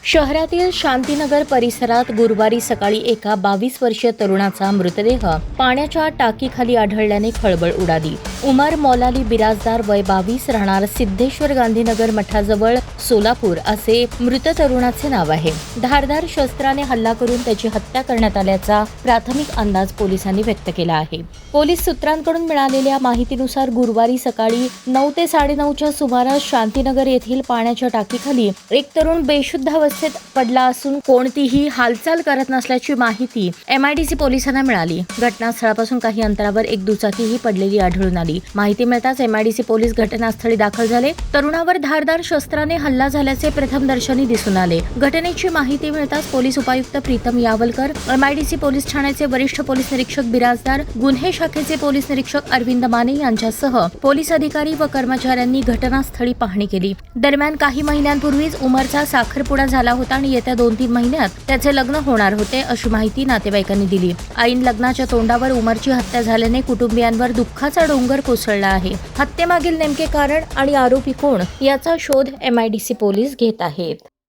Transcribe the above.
शहरातील शांतीनगर परिसरात गुरुवारी सकाळी एका 22 वर्षीय तरुणाचा मृतदेह पाण्याच्या टाकीखाली आढळल्याने खळबळ उडाली. उमर मौलाली बिराजदार वय 22 राहणार सिद्धेश्वर गांधीनगर मठाजवळ सोलापूर असे मृत तरुणाचे नाव आहे. धारदार शस्त्राने हल्ला करून त्याची हत्या करण्यात आल्याचा प्राथमिक अंदाज पोलिसांनी व्यक्त केला आहे. पोलीस सूत्रांकडून मिळालेल्या माहितीनुसार गुरुवारी सकाळी 9 ते 9:30च्या सुमारास शांतीनगर येथील पाण्याच्या टाकीखाली एक तरुण बेशुद्ध अवस्थेत पडला असून कोणतीही हालचाल करत नसल्याची माहिती MIDC पोलिसांना मिळाली. घटनास्थळापासून काही अंतरावर एक दुचाकीही पडलेली आढळून आली. माहिती मिळताच MIDC पोलीस घटनास्थळी दाखल झाले. तरुणावर धारदार शस्त्राने हल्ला झाल्याचे प्रथमदर्शनी दिसून आले. घटनेची माहिती मिळताच पोलीस उपायुक्त प्रीतम यावलकर, MIDC पोलीस ठाण्याचे वरिष्ठ पोलीस निरीक्षक बिराजदार, गुन्हे शाखेचे पोलीस निरीक्षक अरविंद माने यांच्यासह पोलीस अधिकारी व कर्मचाऱ्यांनी घटनास्थळी पाहणी केली. दरम्यान काही महिन्यांपूर्वीच उमरचा साखरपुडा झाला होता आणि येत्या 2-3 महिन्यात त्याचे लग्न होणार होते अशी माहिती नातेवाईकांनी दिली. ऐन लग्नाच्या तोंडावर उमरची हत्या झाल्याने कुटुंबियांवर दुःखाचा डोंगर कोसळला आहे. हत्येमागील नेमके कारण आणि आरोपी कोण याचा शोध MIDC पोलीस घेत आहेत.